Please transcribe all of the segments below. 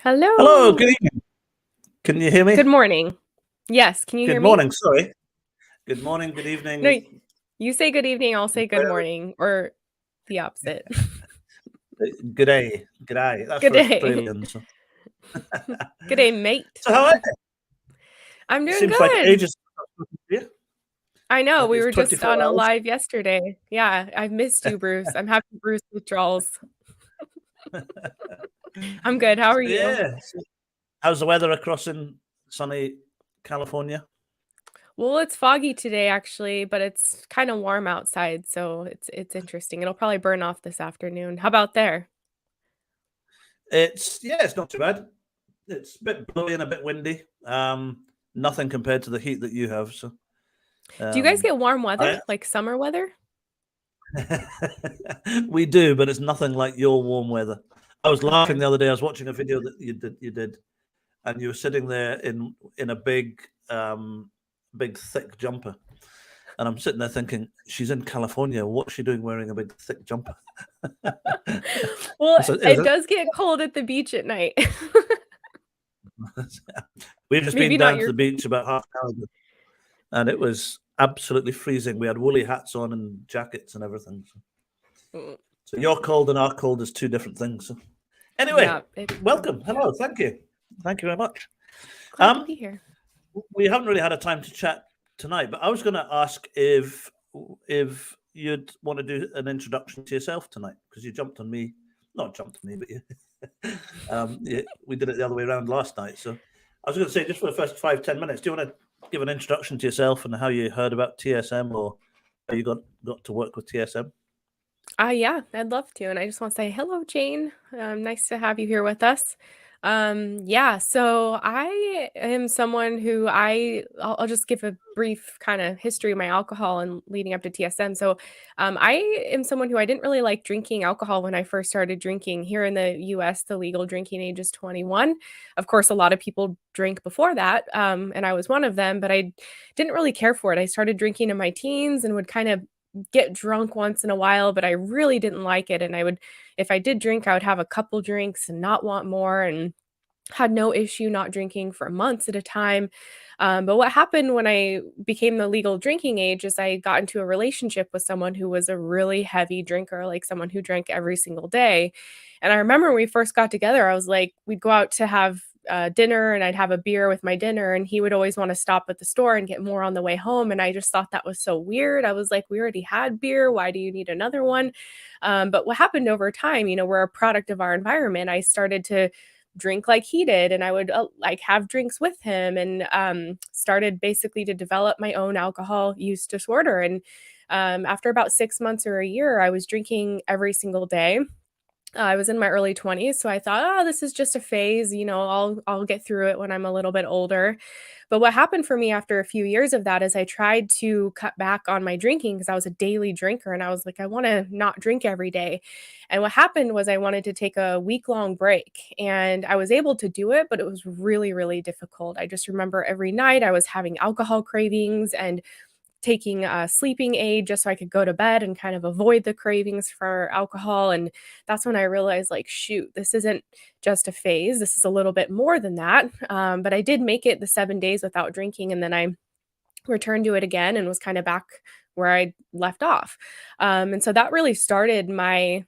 Hello, Hello. good evening. Can you hear me? Good morning. Yes, can you hear Good me? morning, sorry. Good morning, good No, evening. you say good evening, I'll say good Where- morning, or the opposite. Good day. Good day. That's Good for day. Australians. Good day, mate. So how are you? I'm It doing seems like good. ages. Yeah, I know, like we it's were just 24 on a hours. live yesterday. Yeah, I've missed you, Bruce. I'm having Bruce withdrawals. I'm good. How are you? Yeah. How's the weather across in sunny California? Well, it's foggy today actually, but it's kind of warm outside, so it's interesting. It'll probably burn off this afternoon. How about there? It's not too bad. It's a bit blowy and a bit windy. Nothing compared to the heat that you have. So Do you guys um get warm weather, I like summer weather? we do, but it's nothing like your warm weather. I was laughing Okay. the other day. I was watching a video that you did, and you were sitting there in a big thick jumper, and I'm sitting there thinking, she's in California. What's she doing wearing a big thick jumper? Well, So it does get cold at the beach at night. we've just Maybe been not down to your the beach about half an hour ago, and it was absolutely freezing. We had woolly hats on and jackets and everything. Mm, So your cold and our cold is two different things. So yeah, anyway, welcome. Hello. Thank you. Thank you very much. glad to Um, be here. we haven't really had a time to chat tonight, but I was going to ask if you'd want to do an introduction to yourself tonight because you jumped on me, not jumped on me, but we did it the other way around last night. So I was going to say, just for the first 5-10 minutes, do you want to give an introduction to yourself and how you heard about TSM or how you got to work with TSM? Yeah, I'd love to. And I just want to say hello, Jane. Nice to have you here with us. Yeah, so I am someone who I'll just give a brief kind of history of my alcohol and leading up to TSM. So I am someone who I didn't really like drinking alcohol when I first started drinking. Here in the US, the legal drinking age is 21. Of course, a lot of people drink before that, and I was one of them, but I didn't really care for it. I started drinking in my teens and would kind of get drunk once in a while, but I really didn't like it. And if I did drink, I would have a couple drinks and not want more and had no issue not drinking for months at a time. But what happened when I became the legal drinking age is I got into a relationship with someone who was a really heavy drinker, like someone who drank every single day. And I remember when we first got together, I was like, we'd go out to have dinner and I'd have a beer with my dinner, and he would always want to stop at the store and get more on the way home. And I just thought that was so weird. I was like, we already had beer. Why do you need another one? But what happened over time, we're a product of our environment. I started to drink like he did, and I would like have drinks with him, and started basically to develop my own alcohol use disorder. And after about 6 months or a year, I was drinking every single day. I was in my early 20s, so I thought, "Oh, this is just a phase, I'll get through it when I'm a little bit older." But what happened for me after a few years of that is I tried to cut back on my drinking because I was a daily drinker, and I was like, "I wanna not drink every day." And what happened was I wanted to take a week-long break, and I was able to do it, but it was really, really difficult. I just remember every night I was having alcohol cravings and taking a sleeping aid just so I could go to bed and kind of avoid the cravings for alcohol. And that's when I realized, like, shoot, this isn't just a phase. This is a little bit more than that. But I did make it the 7 days without drinking. And then I returned to it again and was kind of back where I left off. And so that really started my,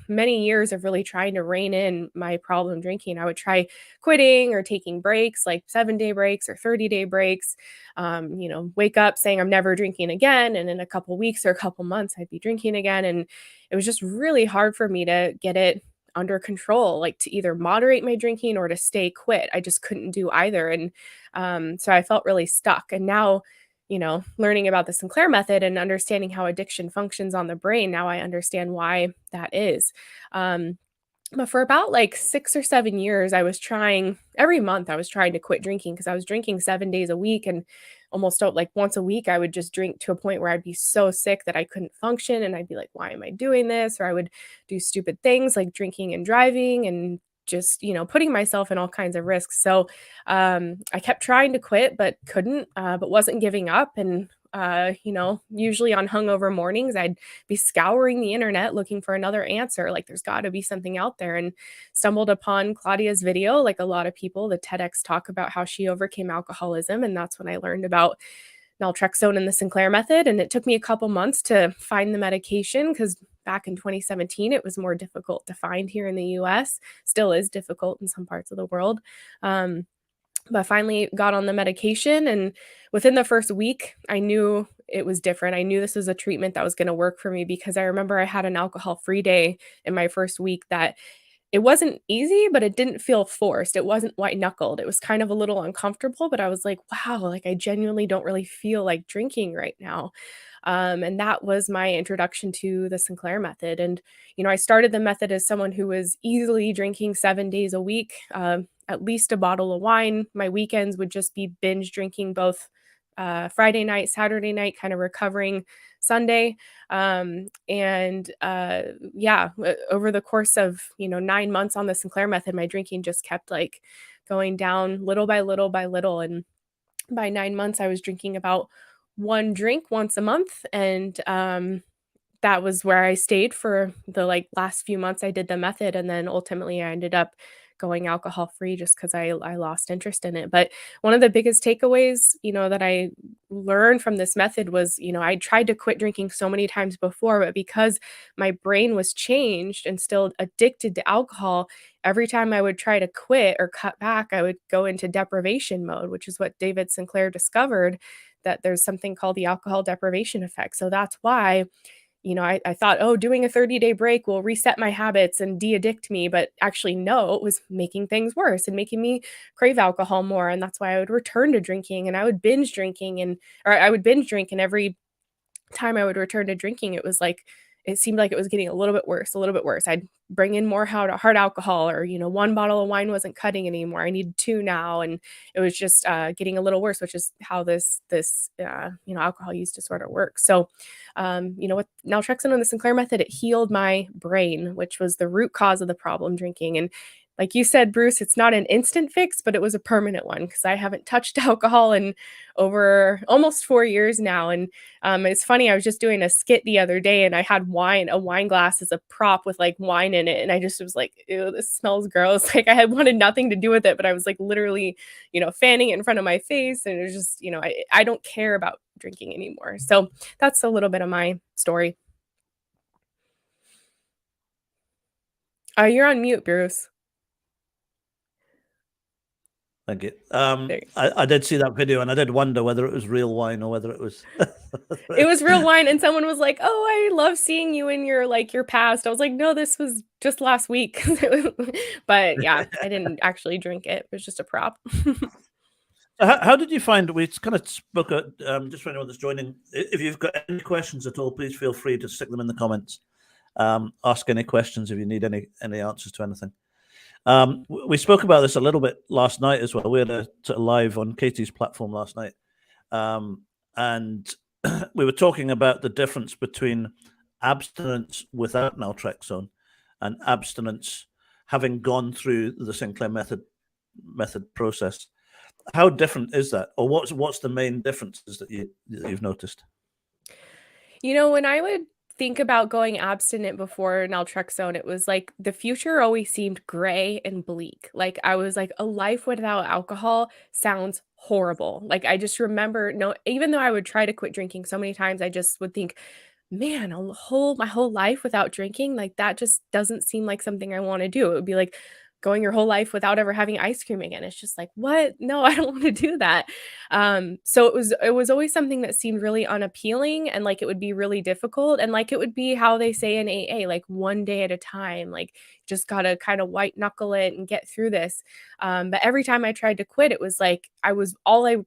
many years of really trying to rein in my problem drinking. I would try quitting or taking breaks, like 7 day breaks or 30-day breaks. Wake up saying I'm never drinking again. And in a couple weeks or a couple months, I'd be drinking again. And it was just really hard for me to get it under control, like to either moderate my drinking or to stay quit. I just couldn't do either. And so I felt really stuck. And now, learning about the Sinclair method and understanding how addiction functions on the brain, now I understand why that is. Um, but for about like 6 or 7 years, every month, I was trying to quit drinking because I was drinking 7 days a week. And almost like once a week, I would just drink to a point where I'd be so sick that I couldn't function. And I'd be like, why am I doing this? Or I would do stupid things like drinking and driving and just, putting myself in all kinds of risks. So I kept trying to quit, but couldn't, but wasn't giving up. And Usually on hungover mornings, I'd be scouring the internet looking for another answer. Like, there's got to be something out there, and stumbled upon Claudia's video, like a lot of people, the TEDx talk about how she overcame alcoholism. And that's when I learned about naltrexone and the Sinclair method. And it took me a couple months to find the medication because back in 2017, it was more difficult to find here in the US, still is difficult in some parts of the world. But finally got on the medication. And within the first week, I knew it was different. I knew this was a treatment that was going to work for me because I remember I had an alcohol free day in my first week that it wasn't easy, but it didn't feel forced. It wasn't white knuckled. It was kind of a little uncomfortable, but I was like, wow, like I genuinely don't really feel like drinking right now. And that was my introduction to the Sinclair method. And, I started the method as someone who was easily drinking 7 days a week, at least a bottle of wine. My weekends would just be binge drinking both Friday night, Saturday night, kind of recovering Sunday. Over the course of, 9 months on the Sinclair method, my drinking just kept like going down little by little by little. And by 9 months, I was drinking about one drink once a month. And that was where I stayed for the like last few months I did the method. And then ultimately I ended up going alcohol free just because I lost interest in it. But one of the biggest takeaways, that I learned from this method was, I tried to quit drinking so many times before, but because my brain was changed and still addicted to alcohol, every time I would try to quit or cut back, I would go into deprivation mode, which is what David Sinclair discovered, that there's something called the alcohol deprivation effect. So that's why I thought, oh, doing a 30-day break will reset my habits and de-addict me. But actually, no, it was making things worse and making me crave alcohol more. And that's why I would return to drinking and I would binge drinking or I would binge drink. And every time I would return to drinking, it seemed like it was getting a little bit worse, a little bit worse. I'd bring in more hard alcohol, or one bottle of wine wasn't cutting anymore. I needed two now, and it was just getting a little worse, which is how this alcohol use disorder works. So, with naltrexone and the Sinclair method, it healed my brain, which was the root cause of the problem drinking. And like you said, Bruce, it's not an instant fix, but it was a permanent one because I haven't touched alcohol in over almost 4 years now. And it's funny, I was just doing a skit the other day and I had a wine glass as a prop with like wine in it. And I just was like, ew, this smells gross. Like I had wanted nothing to do with it, but I was like literally, fanning it in front of my face. And it was just, I don't care about drinking anymore. So that's a little bit of my story. You're on mute, Bruce. Thank you. I did see that video and I did wonder whether it was real wine or whether it was. It was real wine, and someone was like, "Oh, I love seeing you in your past." I was like, "No, this was just last week." But yeah, I didn't actually drink it. It was just a prop. How did you find? We kind of spoke at just for anyone that's joining. If you've got any questions at all, please feel free to stick them in the comments. Ask any questions if you need any answers to anything. We spoke about this a little bit last night as well. We had a live on Katie's platform last night, and we were talking about the difference between abstinence without naltrexone and abstinence having gone through the Sinclair method process. How different is that, or what's the main differences that you've noticed? When I would think about going abstinent before naltrexone, it was like the future always seemed gray and bleak. Like I was like, a life without alcohol sounds horrible. Like I just remember, no, even though I would try to quit drinking so many times, I just would think, man, my whole life without drinking, like that just doesn't seem like something I want to do. It would be like going your whole life without ever having ice cream again. It's just like, what? No, I don't want to do that. So it was always something that seemed really unappealing, and like it would be really difficult, and like it would be how they say in AA, like one day at a time, like just gotta kind of white knuckle it and get through this. But every time I tried to quit, it was like all I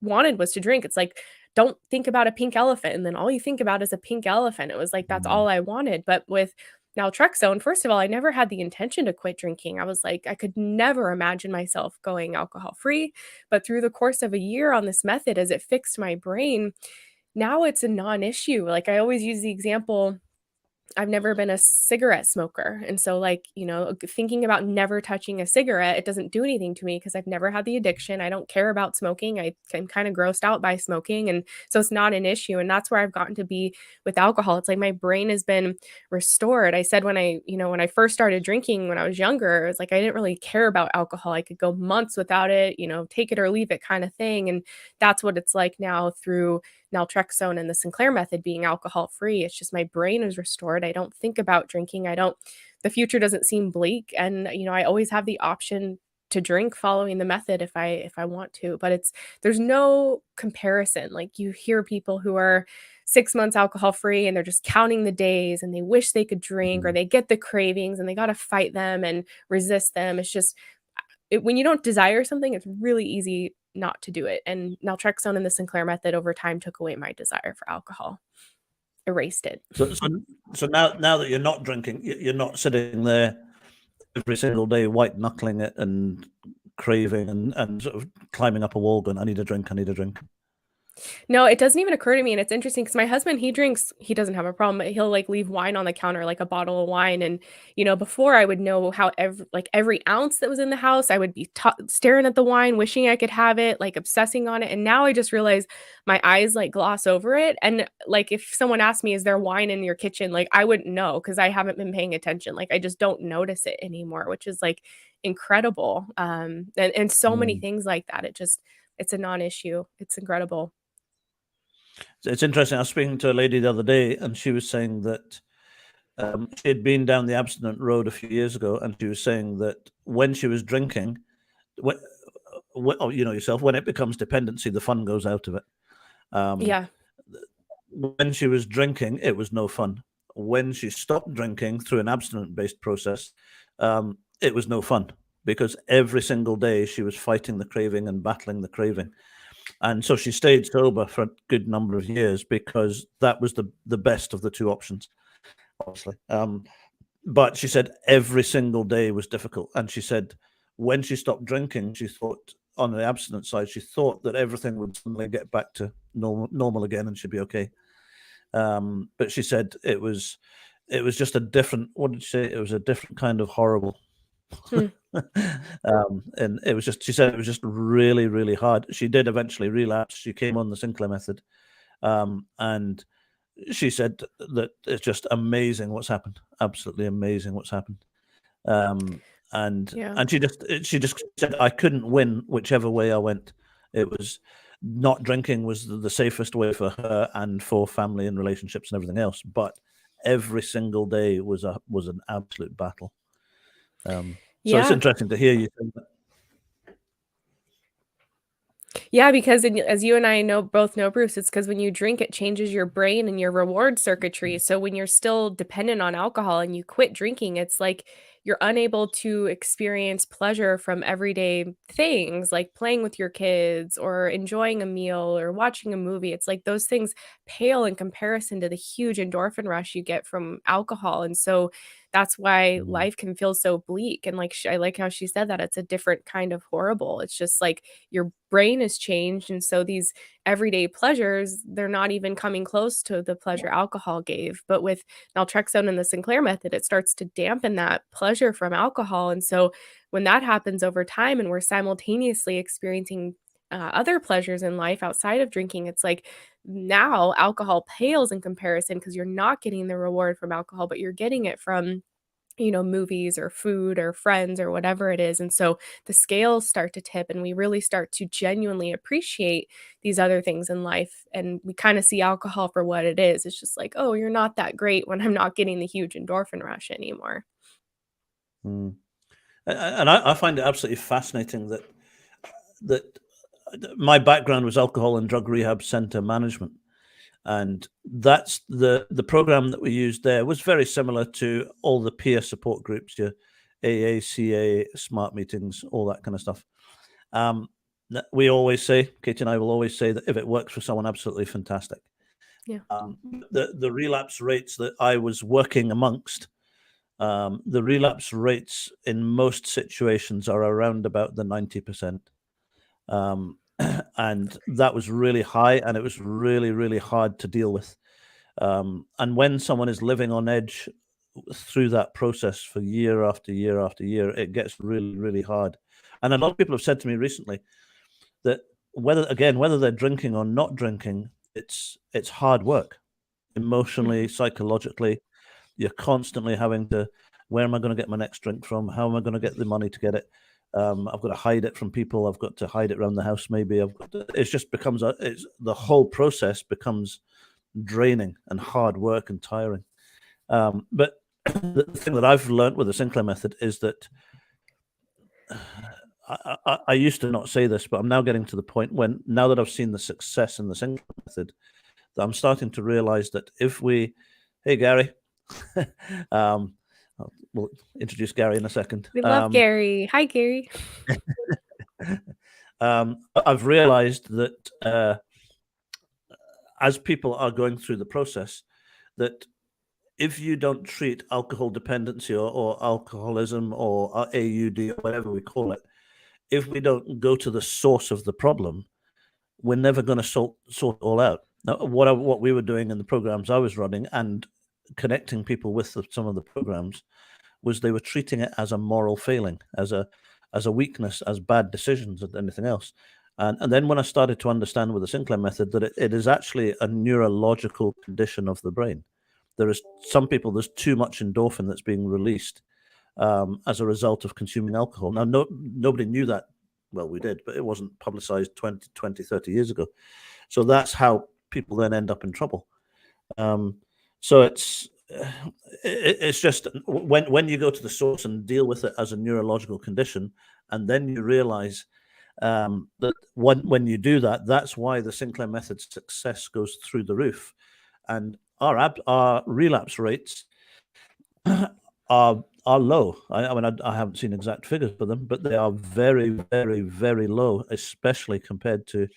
wanted was to drink. It's like, don't think about a pink elephant, and then all you think about is a pink elephant. It was like that's all I wanted. But with naltrexone, first of all, I never had the intention to quit drinking. I was like, I could never imagine myself going alcohol free. But through the course of a year on this method, as it fixed my brain, now it's a non-issue. Like I always use the example, I've never been a cigarette smoker. And so, like, thinking about never touching a cigarette, it doesn't do anything to me because I've never had the addiction. I don't care about smoking. I'm kind of grossed out by smoking. And so it's not an issue. And that's where I've gotten to be with alcohol. It's like my brain has been restored. I said when I first started drinking when I was younger, it was like I didn't really care about alcohol. I could go months without it, take it or leave it kind of thing. And that's what it's like now through naltrexone and the Sinclair method being alcohol free. It's just my brain is restored. I don't think about drinking. The future doesn't seem bleak. And, I always have the option to drink following the method if I want to, but there's no comparison. Like you hear people who are 6 months alcohol free and they're just counting the days and they wish they could drink or they get the cravings and they got to fight them and resist them. It's just when you don't desire something, it's really easy not to do it. And naltrexone and the Sinclair method over time took away my desire for alcohol, erased it. So now that you're not drinking, you're not sitting there every single day white knuckling it and craving and sort of climbing up a wall going, I need a drink. No, it doesn't even occur to me, and it's interesting because my husband, he drinks he doesn't have a problem, but he'll, like, leave wine on the counter, like a bottle of wine, and, before I would know how every ounce that was in the house, I would be staring at the wine, wishing I could have it, like, obsessing on it, and now I just realize my eyes, like, gloss over it, and, like, if someone asked me, "Is there wine in your kitchen?" Like, I wouldn't know because I haven't been paying attention, like, I just don't notice it anymore, which is, like, incredible, and so many things like that, it's a non-issue, it's incredible. It's interesting. I was speaking to a lady the other day, and she was saying that she had been down the abstinent road a few years ago, and she was saying that when she was drinking, when, yourself, when it becomes dependency, the fun goes out of it. Yeah. When she was drinking, it was no fun. When she stopped drinking through an abstinent-based process, it was no fun because every single day she was fighting the craving and battling the craving. And so she stayed sober for a good number of years because that was the best of the two options, obviously. But she said every single day was difficult. And she said when she stopped drinking, she thought on the abstinent side, she thought that everything would suddenly get back to normal again and she'd be okay. But she said it was just a different, what did she say? It was a different kind of horrible. And it was just, she said it was just really, really hard. She did eventually relapse. She came on the Sinclair method. And she said that it's just amazing what's happened. Absolutely amazing what's happened. And she just said I couldn't win whichever way I went. It was not drinking was the safest way for her and for family and relationships and everything else. But every single day was an absolute battle. So it's interesting to hear you say that. Yeah, because as you and I both know, Bruce, it's because when you drink, it changes your brain and your reward circuitry. So when you're still dependent on alcohol and you quit drinking, it's like you're unable to experience pleasure from everyday things like playing with your kids or enjoying a meal or watching a movie. It's like those things pale in comparison to the huge endorphin rush you get from alcohol. And so that's why life can feel so bleak. And like I like how she said that it's a different kind of horrible. It's just like your brain has changed. And so these everyday pleasures, they're not even coming close to the pleasure alcohol gave. But with naltrexone and the Sinclair method, it starts to dampen that pleasure from alcohol. And so when that happens over time and we're simultaneously experiencing other pleasures in life outside of drinking, it's like now alcohol pales in comparison because you're not getting the reward from alcohol, but you're getting it from movies or food or friends or whatever it is. And so the scales start to tip and we really start to genuinely appreciate these other things in life. And we kind of see alcohol for what it is. It's just like, oh, you're not that great when I'm not getting the huge endorphin rush anymore. And I find it absolutely fascinating that my background was alcohol and drug rehab center management. And that's the program that we used there was very similar to all the peer support groups, your AACA, smart meetings, all that kind of stuff. We always say, Katie and I will always say that if it works for someone, absolutely fantastic. Yeah. The relapse rates that I was working amongst, the relapse rates in most situations are around about the 90%. And that was really high and it was really, really hard to deal with. And when someone is living on edge through that process for year after year after year, it gets really, really hard. And a lot of people have said to me recently that whether they're drinking or not drinking, it's hard work, emotionally, psychologically. You're constantly having to, where am I going to get my next drink from? How am I going to get the money to get it? I've got to hide it from people. I've got to hide it around the house. Maybe it's just becomes the whole process becomes draining and hard work and tiring. But the thing that I've learned with the Sinclair method is that I used to not say this, but I'm now getting to the point when, now that I've seen the success in the Sinclair method, that I'm starting to realize that if we, hey Gary, we'll introduce Gary in a second. We love Gary. Hi, Gary. I've realized that as people are going through the process, that if you don't treat alcohol dependency or alcoholism or AUD or whatever we call it, if we don't go to the source of the problem, we're never going to sort it all out. Now, what we were doing in the programs I was running and connecting people with some of the programs was they were treating it as a moral failing, as a weakness, as bad decisions and anything else. And then when I started to understand with the Sinclair method that it is actually a neurological condition of the brain. There is some people, there's too much endorphin that's being released as a result of consuming alcohol. Now, nobody knew that. Well, we did, but it wasn't publicized 20, 30 years ago. So that's how people then end up in trouble. So it's just when you go to the source and deal with it as a neurological condition, and then you realize that when you do that, that's why the Sinclair method success goes through the roof. And our relapse rates are low. I mean, I haven't seen exact figures for them, but they are very, very, very low, especially compared to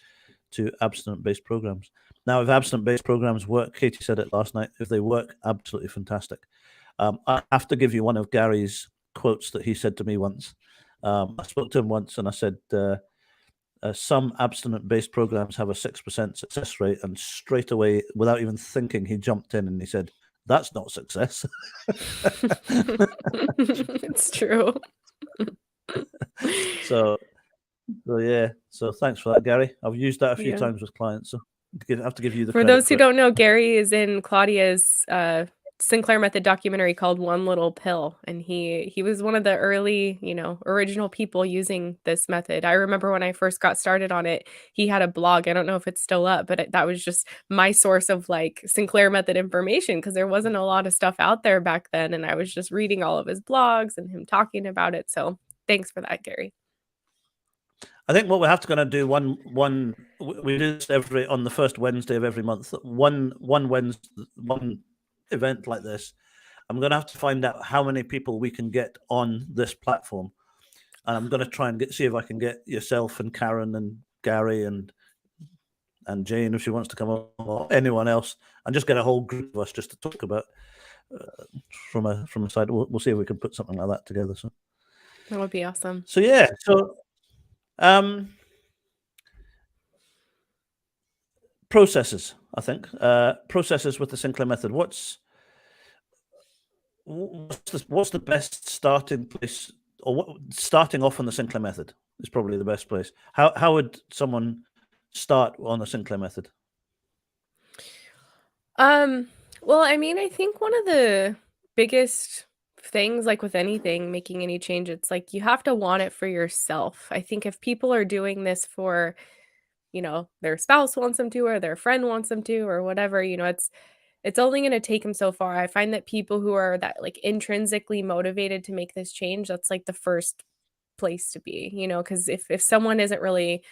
abstinent-based programs. Now, if abstinent-based programs work, Katie said it last night, if they work, absolutely fantastic. I have to give you one of Gary's quotes that he said to me once. I spoke to him once and I said, some abstinent-based programs have a 6% success rate, and straight away, without even thinking, he jumped in and he said, that's not success. It's true. So yeah. So thanks for that, Gary. I've used that a few times with clients. So I have to give you the For credit. those who don't know, Gary is in Claudia's Sinclair Method documentary called One Little Pill, and he was one of the early, original people using this method. I remember when I first got started on it, he had a blog. I don't know if it's still up, but that was just my source of like Sinclair Method information, because there wasn't a lot of stuff out there back then, and I was just reading all of his blogs and him talking about it. So thanks for that, Gary. I think what we have to kind of do we do this on the first Wednesday of every month. One event like this, I'm going to have to find out how many people we can get on this platform, and I'm going to try and see if I can get yourself and Karen and Gary and Jane, if she wants to come on, or anyone else, and just get a whole group of us just to talk about from a side. We'll see if we can put something like that together. So that would be awesome. So yeah, processes, I think. Processes with the Sinclair method. What's the best starting place, or starting off on the Sinclair method is probably the best place. How would someone start on the Sinclair method? Well, I mean, I think one of the biggest things, like with anything, making any change, it's like you have to want it for yourself. I think if people are doing this for, their spouse wants them to, or their friend wants them to, or whatever, it's only going to take them so far. I find that people who are that like intrinsically motivated to make this change, that's like the first place to be, because if someone isn't really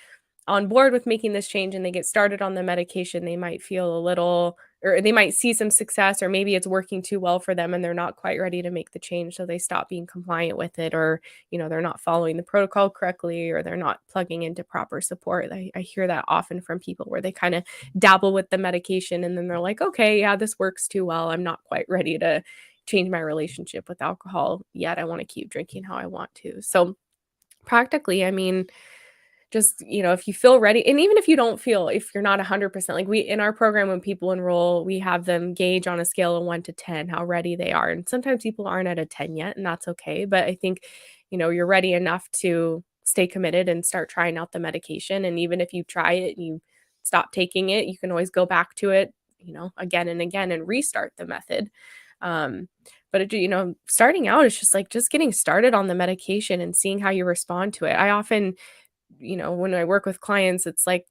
on board with making this change and they get started on the medication, they might feel a little, or they might see some success, or maybe it's working too well for them and they're not quite ready to make the change. So they stop being compliant with it, or, they're not following the protocol correctly, or they're not plugging into proper support. I hear that often from people where they kind of dabble with the medication and then they're like, okay, yeah, this works too well. I'm not quite ready to change my relationship with alcohol yet. I want to keep drinking how I want to. So practically, I mean, just, if you feel ready, and even if you don't feel, if you're not 100%, like in our program, when people enroll, we have them gauge on a scale of 1 to 10 how ready they are. And sometimes people aren't at a 10 yet, and that's okay. But I think, you're ready enough to stay committed and start trying out the medication. And even if you try it and you stop taking it, you can always go back to it, again and again, and restart the method. Um, but starting out, it's just like just getting started on the medication and seeing how you respond to it. I often, when I work with clients, it's like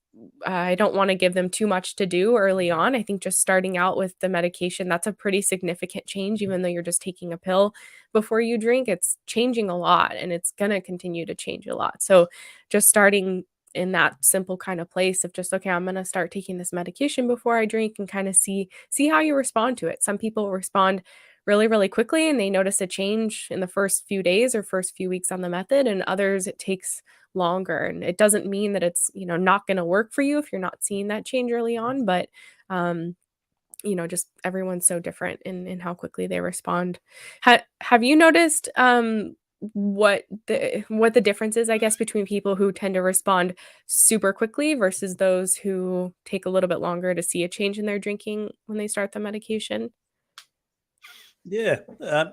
I don't want to give them too much to do early on. I think just starting out with the medication, that's a pretty significant change, even though you're just taking a pill before you drink. It's changing a lot, and it's going to continue to change a lot. So just starting in that simple kind of place of just, okay, I'm going to start taking this medication before I drink, and kind of see how you respond to it. Some people respond really, really quickly and they notice a change in the first few days or first few weeks on the method, and others it takes longer. And it doesn't mean that it's, not going to work for you if you're not seeing that change early on, but um just everyone's so different in how quickly they respond. Have you noticed what the difference is, I guess, between people who tend to respond super quickly versus those who take a little bit longer to see a change in their drinking when they start the medication? Yeah. A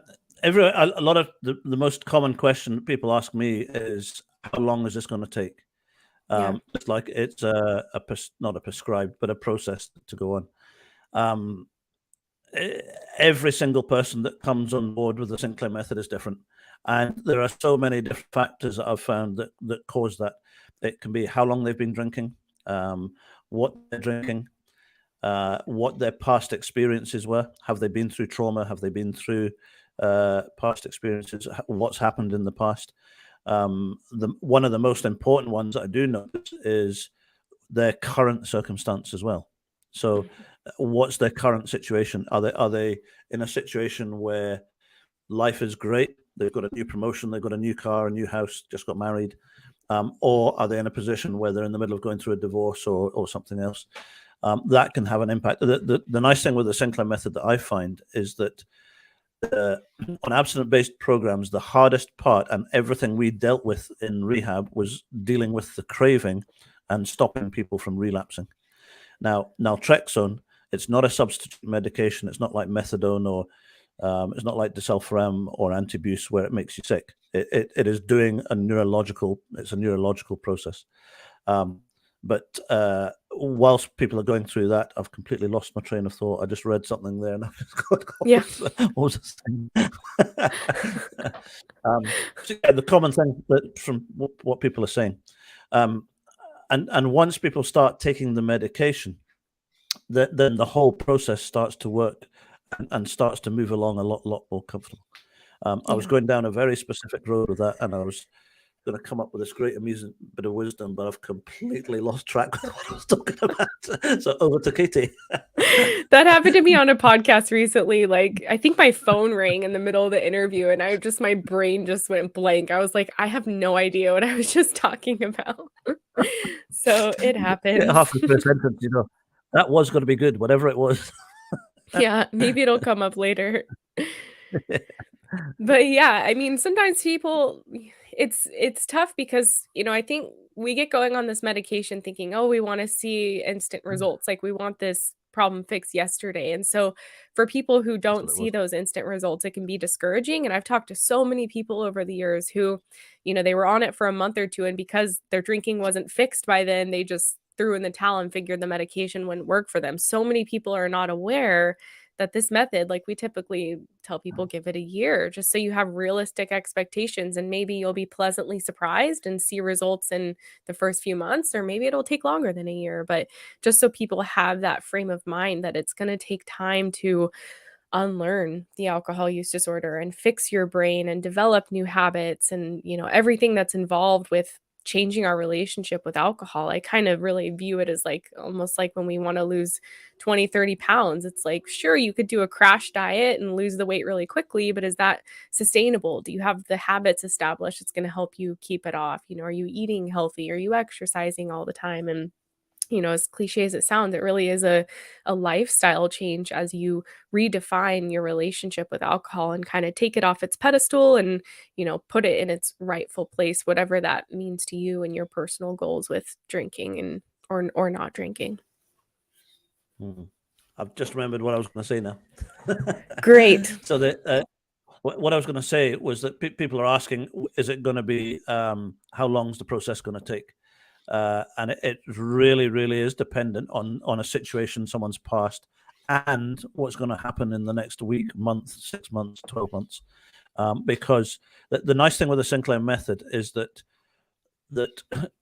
lot of the most common question that people ask me is, how long is this going to take? Yeah. It's like it's not a prescribed, but a process to go on. Every single person that comes on board with the Sinclair Method is different. And there are so many different factors that I've found that cause that. It can be how long they've been drinking, what they're drinking, what their past experiences were. Have they been through trauma? Have they been through past experiences? What's happened in the past? One of the most important ones that I do notice is their current circumstance as well. So, what's their current situation? Are they in a situation where life is great? They've got a new promotion, they've got a new car, a new house, just got married, or are they in a position where they're in the middle of going through a divorce or something else? That can have an impact. The nice thing with the Sinclair Method that I find is that on abstinence-based programs, the hardest part and everything we dealt with in rehab was dealing with the craving and stopping people from relapsing. Now, naltrexone, it's not a substitute medication. It's not like methadone, or it's not like disulfiram or Antabuse where it makes you sick. It is doing a neurological process. But whilst people are going through that, I've completely lost my train of thought. I just read something there, and I've just got Yeah. what was I saying? So yeah, the common thing that from what people are saying, and once people start taking the medication, then the whole process starts to work and starts to move along a lot more comfortable. I was Yeah. going down a very specific road with that, and I was going to come up with this great amusing bit of wisdom, but I've completely lost track of what I was talking about. So over to Katie. That happened to me on a podcast recently. Like, I think my phone rang in the middle of the interview, and my brain just went blank. I was like, I have no idea what I was just talking about. So it Get happens. halfway through a sentence, that was going to be good, whatever it was. Yeah, maybe it'll come up later. But yeah, I mean, sometimes people, it's tough because, I think we get going on this medication thinking, "Oh, we wanna see instant results, like, we want this problem fixed yesterday." And so for people who That's don't what it see was. those instant results, it can be discouraging. And I've talked to so many people over the years who, they were on it for a month or 2, and because their drinking wasn't fixed by then, they just threw in the towel and figured the medication wouldn't work for them. So many people are not aware that this method, like, we typically tell people, give it a year just so you have realistic expectations, and maybe you'll be pleasantly surprised and see results in the first few months, or maybe it'll take longer than a year. But just so people have that frame of mind that it's going to take time to unlearn the alcohol use disorder and fix your brain and develop new habits, and everything that's involved with changing our relationship with alcohol. I kind of really view it as like almost like when we want to lose 20-30 pounds. It's like, sure, you could do a crash diet and lose the weight really quickly, but is that sustainable? Do you have the habits established? It's going to help you keep it off. Are you eating healthy? Are you exercising all the time? And as cliche as it sounds, it really is a lifestyle change as you redefine your relationship with alcohol and kind of take it off its pedestal and, put it in its rightful place, whatever that means to you and your personal goals with drinking and or not drinking. Mhm. I've just remembered what I was going to say now. Great. So what I was going to say was that people are asking, is it going to be, how long is the process going to take? And it really, really is dependent on a situation someone's past and what's going to happen in the next week, month, 6 months, 12 months. Because the nice thing with the Sinclair method is that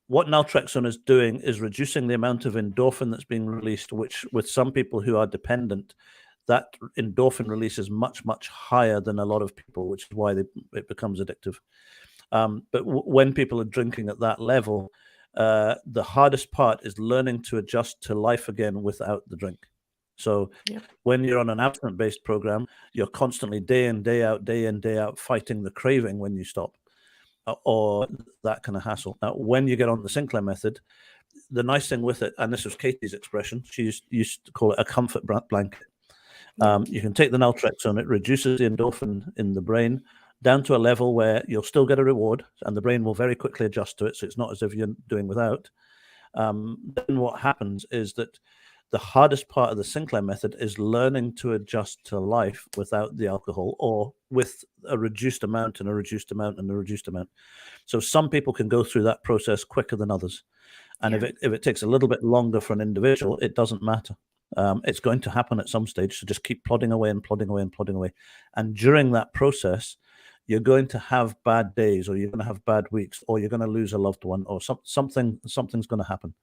what naltrexone is doing is reducing the amount of endorphin that's being released, which with some people who are dependent, that endorphin release is much, much higher than a lot of people, which is why it becomes addictive. But when people are drinking at that level, the hardest part is learning to adjust to life again without the drink. So when you're on an abstinence-based program, you're constantly day in, day out, fighting the craving when you stop, or that kind of hassle. Now, when you get on the Sinclair method, the nice thing with it, and this was Katie's expression, she used to call it a comfort blanket. You can take the naltrexone, it reduces the endorphin in the brain down to a level where you'll still get a reward and the brain will very quickly adjust to it. So it's not as if you're doing without. Then what happens is that the hardest part of the Sinclair method is learning to adjust to life without the alcohol, or with a reduced amount and a reduced amount and a reduced amount. So some people can go through that process quicker than others. And if it takes a little bit longer for an individual, it doesn't matter. It's going to happen at some stage. So just keep plodding away and plodding away and plodding away. And during that process, you're going to have bad days, or you're going to have bad weeks, or you're going to lose a loved one, or something's going to happen.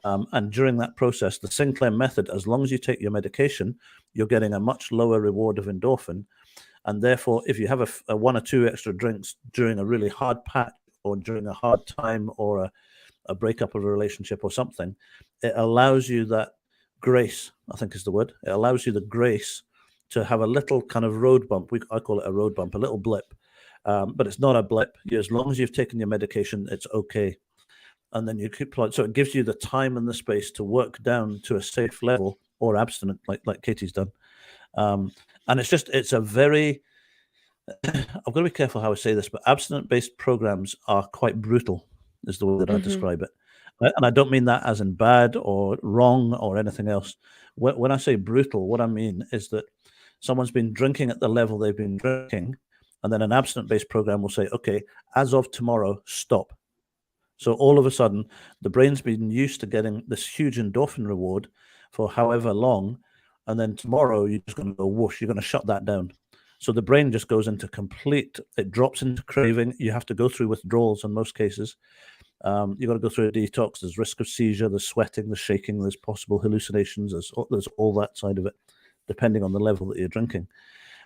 And during that process, the Sinclair method, as long as you take your medication, you're getting a much lower reward of endorphin. And therefore, if you have a 1 or 2 extra drinks during a really hard patch, or during a hard time, or a breakup of a relationship or something, it allows you that grace, I think is the word. It allows you the grace to have a little kind of road bump. I call it a road bump, a little blip. But it's not a blip. As long as you've taken your medication, it's okay. And then you keep so it gives you the time and the space to work down to a safe level, or abstinent, like Katie's done. And it's a very I've got to be careful how I say this, but abstinent-based programs are quite brutal, is the way that I describe it. And I don't mean that as in bad or wrong or anything else. When I say brutal, what I mean is that someone's been drinking at the level they've been drinking, and then an abstinent-based program will say, okay, as of tomorrow, stop. So all of a sudden, the brain's been used to getting this huge endorphin reward for however long, and then tomorrow you're just going to go whoosh, you're going to shut that down. So the brain just goes into it drops into craving. You have to go through withdrawals in most cases. You've got to go through a detox. There's risk of seizure, there's sweating, there's shaking, there's possible hallucinations, there's all that side of it, depending on the level that you're drinking.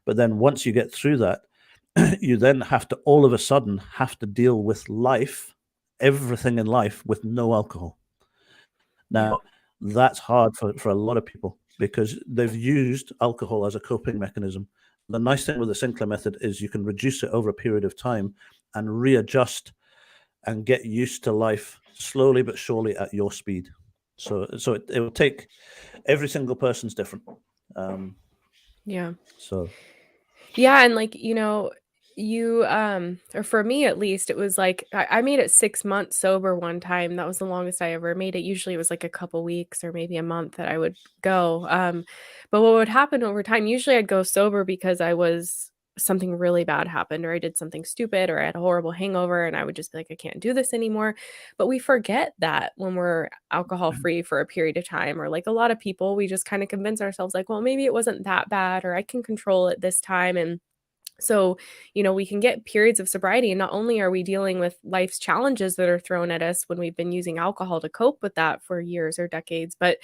But then once you get through that, you then have to all of a sudden have to deal with life, everything in life, with no alcohol. Now, that's hard for a lot of people because they've used alcohol as a coping mechanism. The nice thing with the Sinclair method is you can reduce it over a period of time and readjust and get used to life slowly but surely at your speed. So it will take, every single person's different. So Yeah, and you or for me at least, it was like I made it 6 months sober one time. That was the longest I ever made it. Usually it was like a couple weeks or maybe a month that I would go. But what would happen over time, usually I'd go sober because something really bad happened, or I did something stupid, or I had a horrible hangover, and I would just be like, I can't do this anymore. But we forget that when we're alcohol free for a period of time, or like a lot of people, we just kind of convince ourselves like, well, maybe it wasn't that bad, or I can control it this time. And so, we can get periods of sobriety, and not only are we dealing with life's challenges that are thrown at us when we've been using alcohol to cope with that for years or decades, but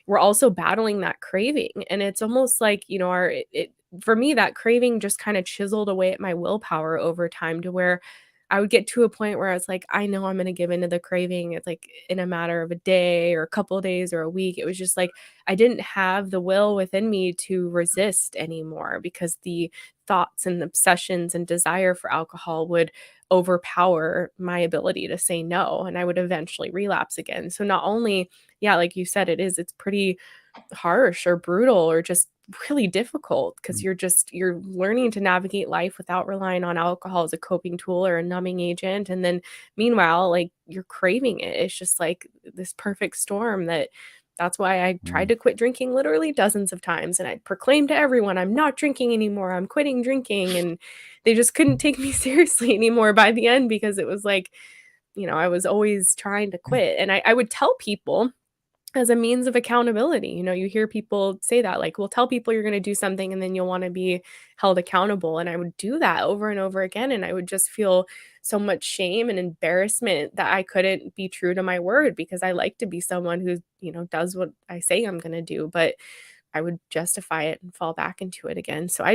we're also battling that craving. And it's almost like, for me, that craving just kind of chiseled away at my willpower over time, to where I would get to a point where I was like, I know I'm going to give into the craving. It's like in a matter of a day or a couple of days or a week. It was just like I didn't have the will within me to resist anymore because the thoughts and obsessions and desire for alcohol would overpower my ability to say no, and I would eventually relapse again. So not only, yeah, like you said, it's pretty harsh or brutal or just really difficult because you're learning to navigate life without relying on alcohol as a coping tool or a numbing agent, and then meanwhile like you're craving it. It's just like this perfect storm. That's why I tried to quit drinking literally dozens of times, and I proclaimed to everyone I'm not drinking anymore, I'm quitting drinking, and they just couldn't take me seriously anymore by the end because it was like, I was always trying to quit. And I would tell people as a means of accountability. You hear people say that, like, well, tell people you're going to do something and then you'll want to be held accountable. And I would do that over and over again. And I would just feel so much shame and embarrassment that I couldn't be true to my word because I like to be someone who, does what I say I'm going to do. But I would justify it and fall back into it again. So I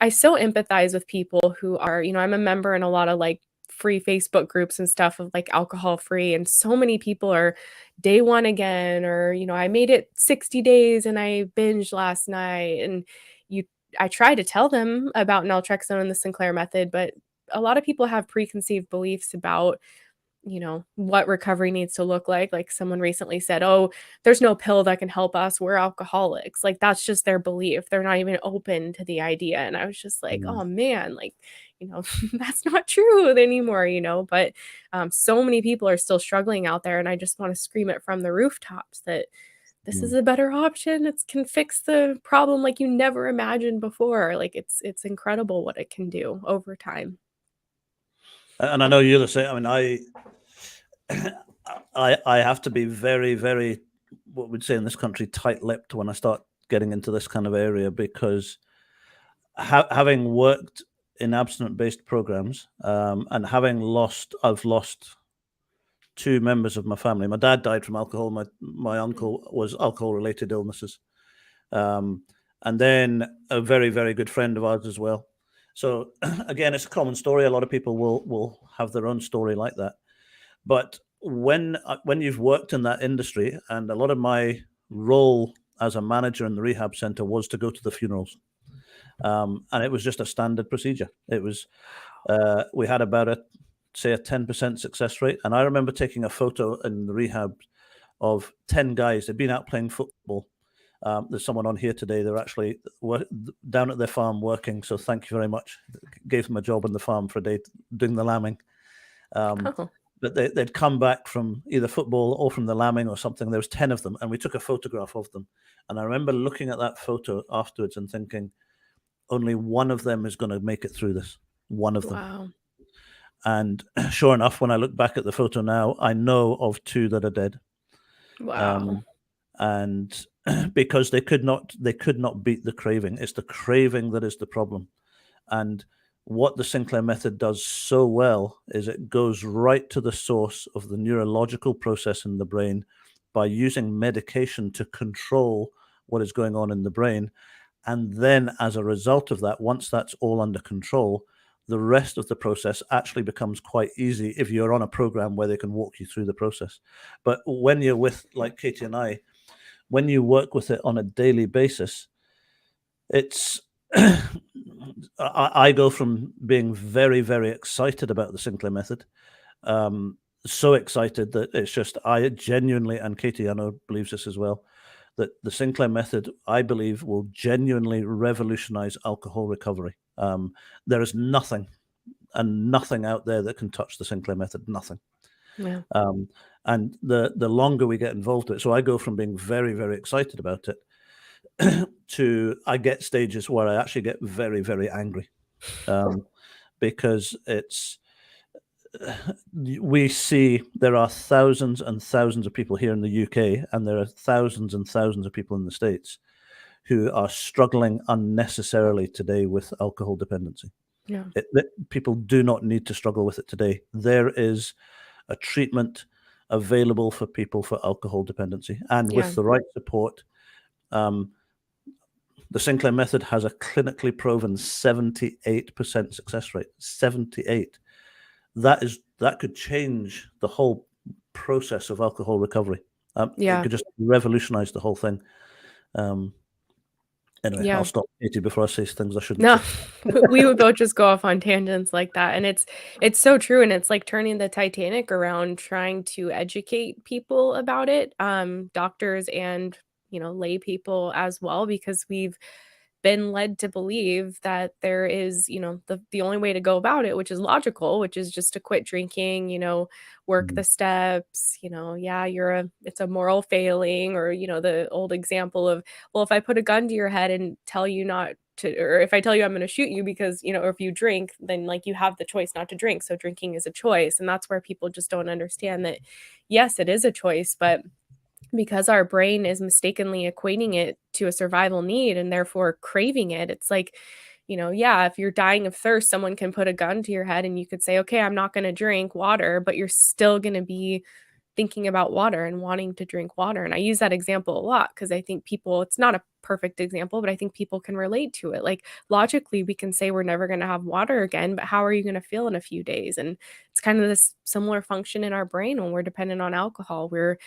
so empathize with people who are, I'm a member in a lot of like free Facebook groups and stuff of like alcohol free. And so many people are day one again, or, I made it 60 days and I binged last night. And you, I try to tell them about naltrexone and the Sinclair method, but a lot of people have preconceived beliefs about what recovery needs to look like. Like someone recently said, oh, there's no pill that can help us, we're alcoholics. Like that's just their belief. They're not even open to the idea. And I was just like, oh man, like, that's not true anymore, but so many people are still struggling out there. And I just want to scream it from the rooftops that this is a better option. It can fix the problem like you never imagined before. Like it's incredible what it can do over time. And I know you're the same. I mean, I have to be very, very, what we'd say in this country, tight-lipped when I start getting into this kind of area, because having worked in abstinent-based programs and I've lost two members of my family. My dad died from alcohol. My uncle was alcohol-related illnesses, and then a very, very good friend of ours as well. So again, it's a common story. A lot of people will have their own story like that. But when you've worked in that industry, and a lot of my role as a manager in the rehab center was to go to the funerals, and it was just a standard procedure. It was we had about a 10% success rate, and I remember taking a photo in the rehab of 10 guys. They'd been out playing football. There's someone on here today. They're actually down at their farm working. So thank you very much. Gave them a job on the farm for a day doing the lambing. But they'd come back from either football or from the lambing or something. There was 10 of them, and we took a photograph of them. And I remember looking at that photo afterwards and thinking, only one of them is going to make it through this. One of them. Wow. And sure enough, when I look back at the photo now, I know of two that are dead. Wow. And because they could not beat the craving. It's the craving that is the problem. And what the Sinclair method does so well is it goes right to the source of the neurological process in the brain by using medication to control what is going on in the brain. And then as a result of that, once that's all under control, the rest of the process actually becomes quite easy if you're on a program where they can walk you through the process. But when you're with, like Katie and I, when you work with it on a daily basis, it's I go from being very, very excited about the Sinclair method, so excited that it's just, I genuinely, and Katie, I know, believes this as well, that the Sinclair method, I believe, will genuinely revolutionize alcohol recovery. There is nothing out there that can touch the Sinclair method, nothing. Yeah. And the longer we get involved with it, so I go from being very, very excited about it to I get stages where I actually get very, very angry, because we see there are thousands and thousands of people here in the UK, and there are thousands and thousands of people in the States who are struggling unnecessarily today with alcohol dependency. Yeah. People do not need to struggle with it today. There is a treatment available for people for alcohol dependency, and with the right support. The Sinclair method has a clinically proven 78% success rate. 78. that could change the whole process of alcohol recovery. It Yeah. could just revolutionize the whole thing. Anyway, Yeah. I'll stop, Katie, before I say things I shouldn't No, say. we would both just go off on tangents like that, and it's so true, and it's like turning the Titanic around, trying to educate people about it, doctors and, lay people as well, because we've been led to believe that there is, the only way to go about it, which is logical, which is just to quit drinking, work the steps, yeah, it's a moral failing, or, the old example of, well, if I put a gun to your head and tell you not to, or if I tell you I'm going to shoot you because, or if you drink, then like you have the choice not to drink. So drinking is a choice. And that's where people just don't understand that, yes, it is a choice, but because our brain is mistakenly equating it to a survival need and therefore craving it. It's like, yeah, if you're dying of thirst, someone can put a gun to your head and you could say, okay, I'm not going to drink water, but you're still going to be thinking about water and wanting to drink water. And I use that example a lot because I think people, it's not a perfect example, but I think people can relate to it. Like logically, we can say we're never going to have water again, but how are you going to feel in a few days? And it's kind of this similar function in our brain when we're dependent on alcohol. We're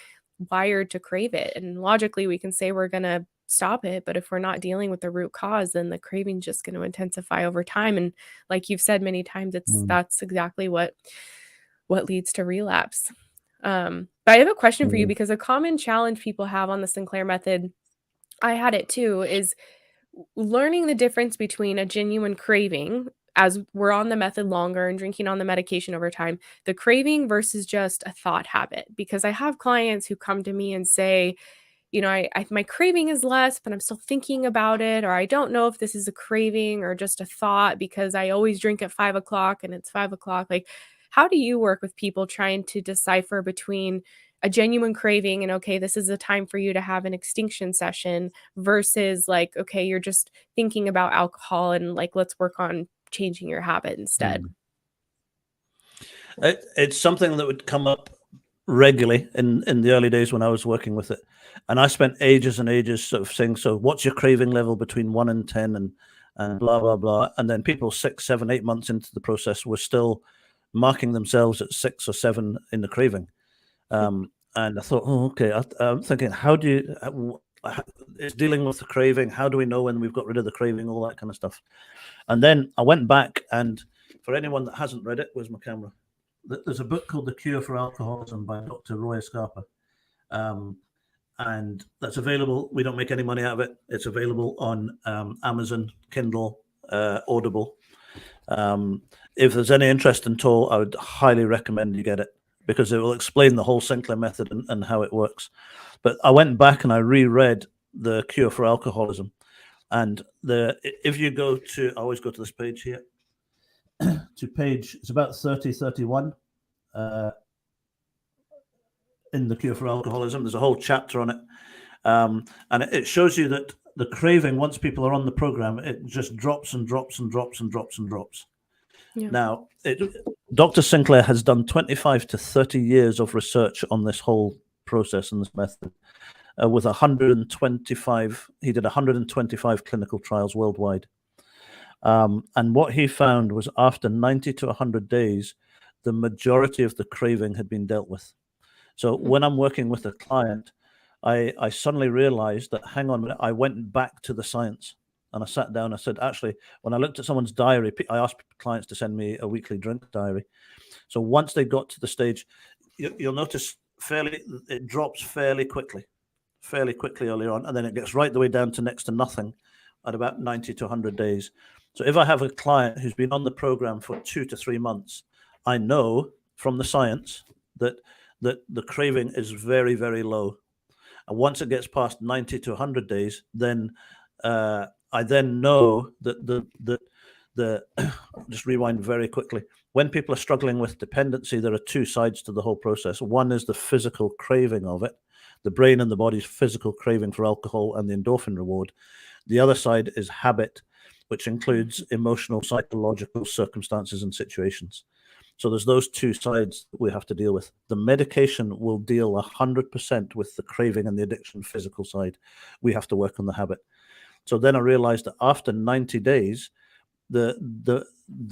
wired to crave it. And logically, we can say we're going to stop it. But if we're not dealing with the root cause, then the craving's just going to intensify over time. And like you've said many times, that's exactly what leads to relapse. But I have a question for you, because a common challenge people have on the Sinclair method, I had it too, is learning the difference between a genuine craving as we're on the method longer and drinking on the medication over time, the craving versus just a thought habit. Because I have clients who come to me and say, my craving is less, but I'm still thinking about it, or I don't know if this is a craving or just a thought because I always drink at 5 o'clock and it's 5 o'clock. Like, how do you work with people trying to decipher between a genuine craving and, okay, this is a time for you to have an extinction session, versus like, okay, you're just thinking about alcohol and like, let's work on changing your habit instead? It's something that would come up regularly in the early days when I was working with it. And I spent ages and ages sort of saying, so what's your craving level between 1 and 10 and blah, blah, blah. And then people 6, 7, 8 months into the process were still marking themselves at 6 or 7 in the craving. And I thought, oh, okay. I'm thinking, how do you, it's dealing with the craving. How do we know when we've got rid of the craving, all that kind of stuff. And then I went back, and for anyone that hasn't read it, where's my camera? There's a book called The Cure for Alcoholism by Dr. Roy Escarpa. And that's available. We don't make any money out of it. It's available on Amazon, Kindle, Audible. If there's any interest in all, I would highly recommend you get it, because it will explain the whole Sinclair method and how it works. But I went back and I reread The Cure for Alcoholism. And if you go to, I always go to this page here, to page, it's about 30, 31, in The Cure for Alcoholism. There's a whole chapter on it. And it shows you that the craving, once people are on the program, it just drops and drops and drops and drops and drops. Yeah. Now, Dr. Sinclair has done 25 to 30 years of research on this whole process and this method. With 125, he did 125 clinical trials worldwide. And what he found was after 90 to 100 days, the majority of the craving had been dealt with. So when I'm working with a client, I suddenly realized that, hang on a minute, I went back to the science. And I sat down, I said, actually, when I looked at someone's diary, I asked clients to send me a weekly drink diary. So once they got to the stage, you'll notice it drops fairly quickly earlier on, and then it gets right the way down to next to nothing at about 90 to 100 days. So if I have a client who's been on the program for 2 to 3 months, I know from the science that the craving is very, very low. And once it gets past 90 to 100 days, then I then know that just rewind very quickly. When people are struggling with dependency, there are two sides to the whole process. One is the physical craving of it, the brain and the body's physical craving for alcohol and the endorphin reward. The other side is habit, which includes emotional, psychological circumstances and situations. So there's those two sides that we have to deal with. The medication will deal 100% with the craving and the addiction physical side. We have to work on the habit. So then I realized that after 90 days, the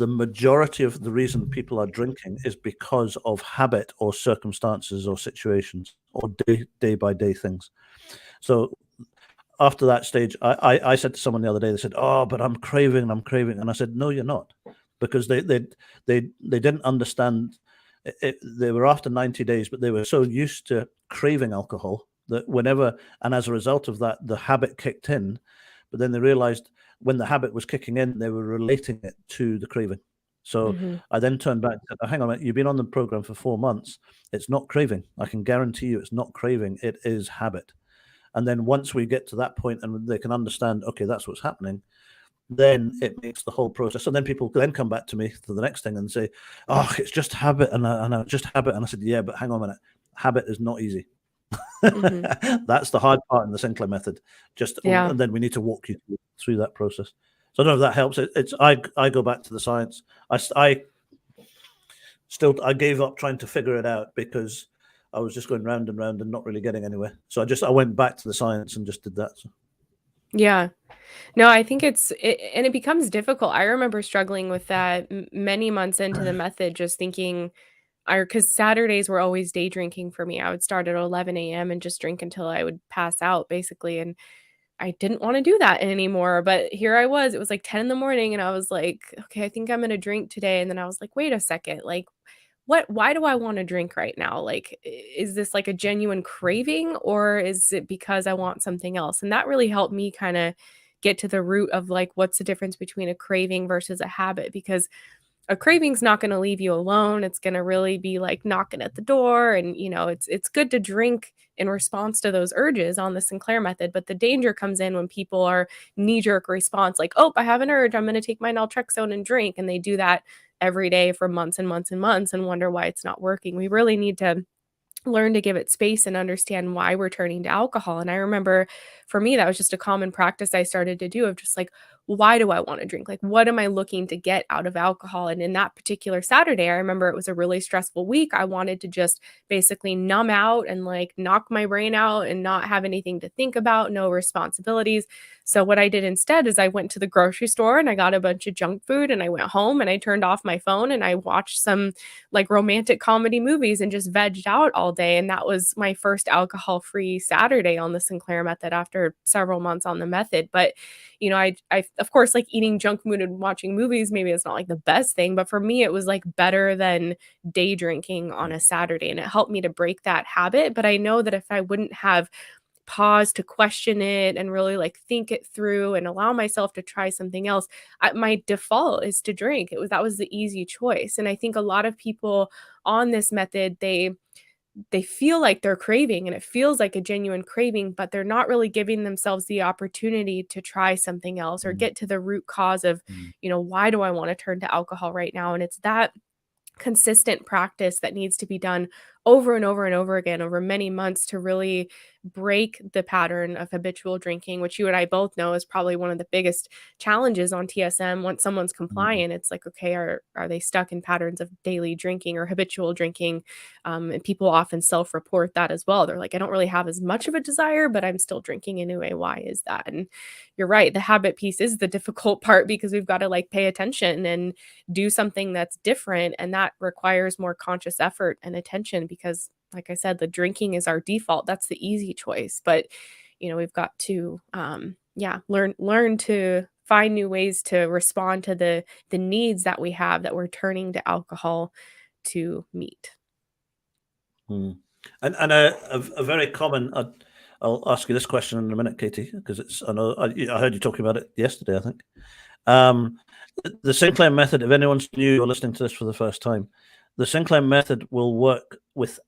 majority of the reason people are drinking is because of habit or circumstances or situations or day by day things. So after that stage, I said to someone the other day, they said, "Oh, but I'm craving, and I said, "No, you're not," because they didn't understand. They were after 90 days, but they were so used to craving alcohol that whenever, and as a result of that, the habit kicked in. But then they realized when the habit was kicking in, they were relating it to the craving. So I then turned back and said, oh, hang on a minute, you've been on the program for 4 months. It's not craving. I can guarantee you it's not craving. It is habit. And then once we get to that point and they can understand, okay, that's what's happening, then it makes the whole process. And then people then come back to me for the next thing and say, oh, it's just habit. And I just habit. And I said, yeah, but hang on a minute. Habit is not easy. That's the hard part in the Sinclair method. And then we need to walk you through that process. So I don't know if that helps. I go back to the science. I gave up trying to figure it out because I was just going round and round and not really getting anywhere. So I went back to the science and just did that. So. Yeah. No, I think and it becomes difficult. I remember struggling with that many months into the method, just thinking, because Saturdays were always day drinking for me. I would start at 11 a.m. and just drink until I would pass out, basically. And I didn't want to do that anymore. But here I was, it was like 10 in the morning, and I was like, okay, I think I'm going to drink today. And then I was like, wait a second, like, why do I want to drink right now? Like, is this like a genuine craving, or is it because I want something else? And that really helped me kind of get to the root of like, what's the difference between a craving versus a habit? Because a craving's not going to leave you alone. It's going to really be like knocking at the door. And, it's good to drink in response to those urges on the Sinclair method. But the danger comes in when people are knee-jerk response, like, oh, I have an urge, I'm going to take my naltrexone and drink. And they do that every day for months and months and months and wonder why it's not working. We really need to learn to give it space and understand why we're turning to alcohol. And I remember for me, that was just a common practice I started to do of just like, why do I want to drink? Like, what am I looking to get out of alcohol? And in that particular Saturday, I remember it was a really stressful week. I wanted to just basically numb out and like knock my brain out and not have anything to think about, no responsibilities. So what I did instead is I went to the grocery store and I got a bunch of junk food, and I went home and I turned off my phone and I watched some like romantic comedy movies and just vegged out all day. And that was my first alcohol-free Saturday on the Sinclair method after several months on the method. But I of course, like, eating junk food and watching movies, maybe it's not like the best thing, but for me it was like better than day drinking on a Saturday, and it helped me to break that habit. But I know that if I wouldn't have paused to question it and really like think it through and allow myself to try something else, my default is to drink. That was the easy choice. And I think a lot of people on this method, they feel like they're craving and it feels like a genuine craving, but they're not really giving themselves the opportunity to try something else or get to the root cause of, why do I want to turn to alcohol right now? And it's that consistent practice that needs to be done over and over and over again over many months to really break the pattern of habitual drinking, which you and I both know is probably one of the biggest challenges on TSM. Once someone's compliant, it's like, okay, are they stuck in patterns of daily drinking or habitual drinking? And people often self-report that as well. They're like, I don't really have as much of a desire, but I'm still drinking anyway. Why is that? And you're right, the habit piece is the difficult part because we've got to like pay attention and do something that's different, and that requires more conscious effort and attention because, like I said, the drinking is our default. That's the easy choice. But, we've got to, learn to find new ways to respond to the needs that we have that we're turning to alcohol to meet. And a very common, I'll ask you this question in a minute, Katie, because I heard you talking about it yesterday, I think. The Sinclair method, if anyone's new or listening to this for the first time, the Sinclair method will work with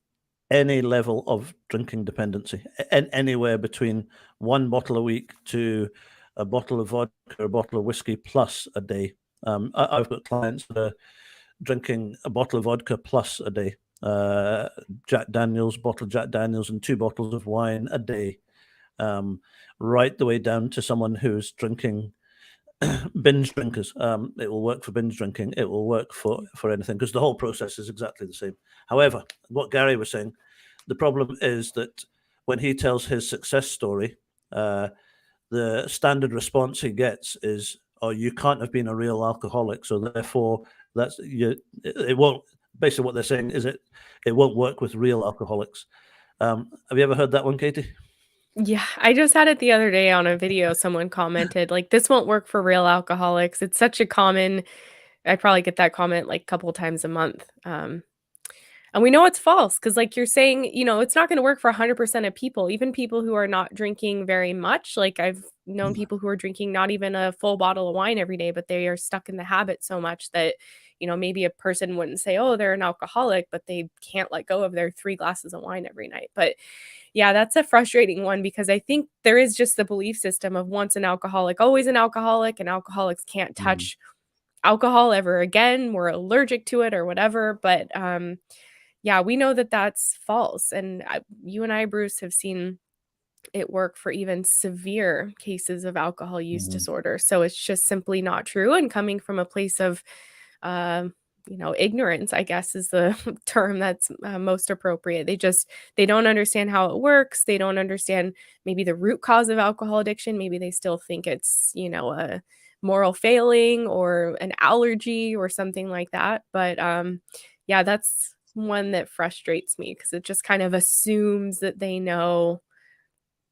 any level of drinking dependency, anywhere between 1 bottle a week to a bottle of vodka or a bottle of whiskey plus a day. I've got clients that are drinking a bottle of vodka plus a day, Jack Daniels, bottle of Jack Daniels and 2 bottles of wine a day, right the way down to someone who's drinking binge drinkers. It will work for binge drinking. It will work for anything because the whole process is exactly the same. However, what Gary was saying, the problem is that when he tells his success story, the standard response he gets is, or you can't have been a real alcoholic, so therefore it won't. Basically, what they're saying is it won't work with real alcoholics. Have you ever heard that one, Katie? Yeah, I just had it the other day on a video. Someone commented, like, this won't work for real alcoholics. It's such a common, I probably get that comment like a couple times a month. And we know it's false because, like you're saying, it's not going to work for 100% of people, even people who are not drinking very much. Like, I've known people who are drinking not even a full bottle of wine every day, but they are stuck in the habit so much that, maybe a person wouldn't say, oh, they're an alcoholic, but they can't let go of their 3 glasses of wine every night. But yeah, that's a frustrating one because I think there is just the belief system of once an alcoholic, always an alcoholic, and alcoholics can't touch alcohol ever again. We're allergic to it or whatever. But yeah, we know that that's false. And you and I, Bruce, have seen it work for even severe cases of alcohol use disorder. So it's just simply not true. And coming from a place of, uh, ignorance, I guess, is the term that's most appropriate. They don't understand how it works. They don't understand maybe the root cause of alcohol addiction. Maybe they still think it's, a moral failing or an allergy or something like that. But yeah, that's one that frustrates me because it just kind of assumes that they know,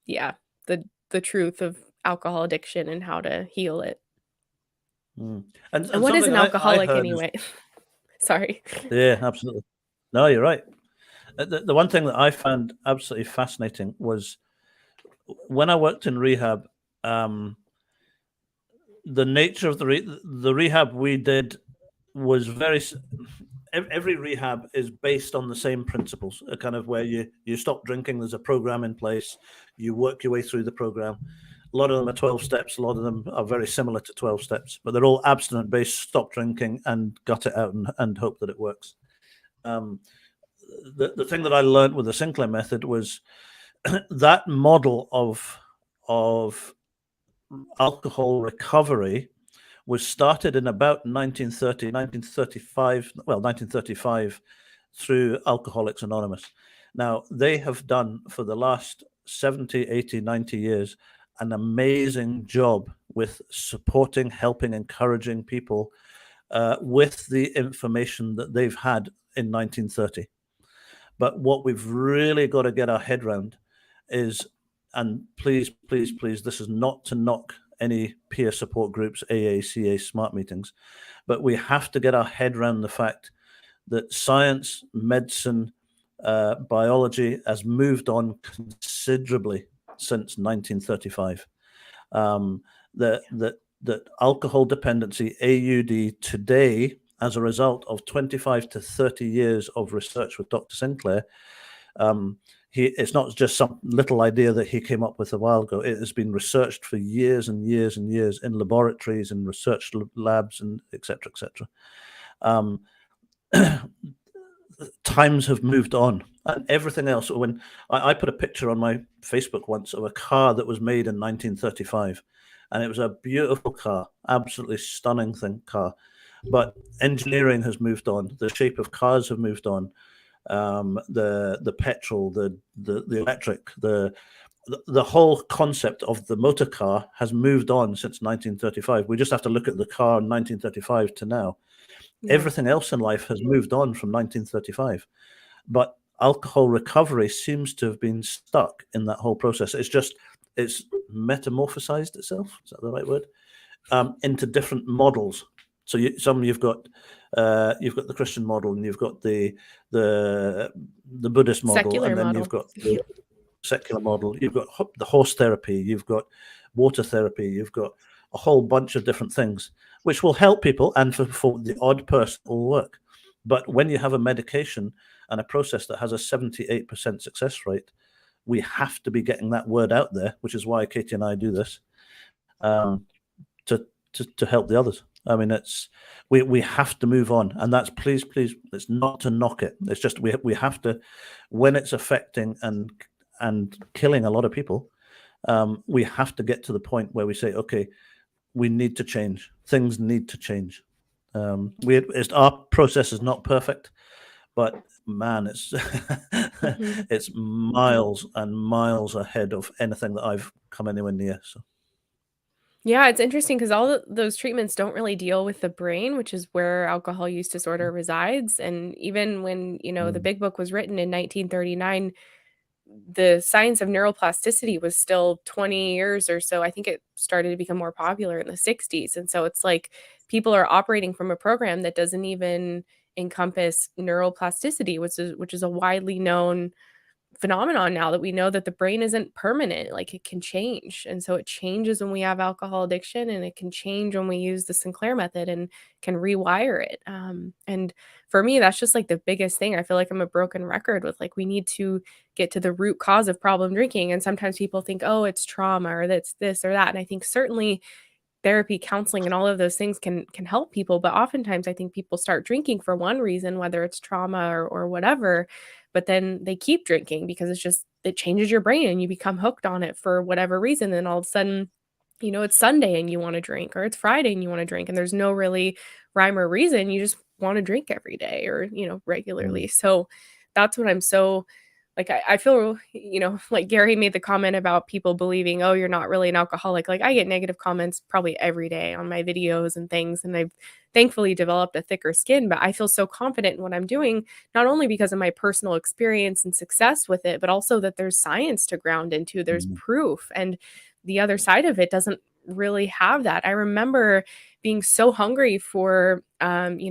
yeah, the truth of alcohol addiction and how to heal it. And what is something an I alcoholic heard anyway? Sorry. yeah, absolutely. No, you're right. The one thing that I found absolutely fascinating was when I worked in rehab, the nature of the rehab we did was every rehab is based on the same principles, kind of where you stop drinking, there's a program in place, you work your way through the program. A lot of them are 12 steps, a lot of them are very similar to 12 steps, but they're all abstinent based, stop drinking and gut it out and hope that it works. The thing that I learned with the Sinclair method was that model of alcohol recovery was started in about 1935 through Alcoholics Anonymous. Now, they have done for the last 70, 80, 90 years an amazing job with supporting, helping, encouraging people with the information that they've had in 1930. But what we've really got to get our head around is, and please, please, please, this is not to knock any peer support groups, AA, CA, SMART meetings, but we have to get our head around the fact that science, medicine, biology has moved on considerably since 1935. That alcohol dependency, AUD, today, as a result of 25 to 30 years of research with Dr. Sinclair, it's not just some little idea that he came up with a while ago. It has been researched for years and years and years in laboratories and research labs and et cetera, et cetera. Times have moved on and everything else. When I put a picture on my Facebook once of a car that was made in 1935, and it was a beautiful car, absolutely stunning car. But engineering has moved on. The shape of cars have moved on. The petrol, the electric, the whole concept of the motor car has moved on since 1935. We just have to look at the car in 1935 to now. Yeah. Everything else in life has moved on from 1935, but alcohol recovery seems to have been stuck in that whole process. It's metamorphosized itself. Is that the right word? Into different models. So you've got the Christian model, and you've got the Buddhist model, Secular and then model. you've got the secular model. You've got the horse therapy. You've got water therapy. You've got a whole bunch of different things, which will help people, and for the odd person will work. But when you have a medication and a process that has a 78% success rate, we have to be getting that word out there, which is why Katie and I do this, to help the others. I mean, we have to move on, and that's please, it's not to knock it. It's just we have to, when it's affecting and killing a lot of people, we have to get to the point where we say, okay, we need to change. Things need to change. Our process is not perfect, but man, it's it's miles and miles ahead of anything that I've come anywhere near. So. Yeah, it's interesting because all those treatments don't really deal with the brain, which is where alcohol use disorder resides. And even when, the Mm, big book was written in 1939, the science of neuroplasticity was still 20 years or so. I think it started to become more popular in the 60s. And so it's like people are operating from a program that doesn't even encompass neuroplasticity, which is a widely known phenomenon now, that we know that the brain isn't permanent, like it can change. And so it changes when we have alcohol addiction, and it can change when we use the Sinclair method and can rewire it. And for me, that's just like the biggest thing. I feel like I'm a broken record with, like, we need to get to the root cause of problem drinking. And sometimes people think, oh, it's trauma, or that's this or that. And I think certainly therapy, counseling, and all of those things can help people, but oftentimes I think people start drinking for one reason, whether it's trauma or whatever, but then they keep drinking because it changes your brain and you become hooked on it for whatever reason. And all of a sudden, it's Sunday and you want to drink, or it's Friday and you want to drink, and there's no really rhyme or reason. You just want to drink every day, or, mm, regularly. So that's what I'm so, like, I feel, like Gary made the comment about people believing, oh, you're not really an alcoholic. Like, I get negative comments probably every day on my videos and things. And I've thankfully developed a thicker skin, but I feel so confident in what I'm doing, not only because of my personal experience and success with it, but also that there's science to ground into, there's mm, proof. And the other side of it doesn't really have that. I remember being so hungry for,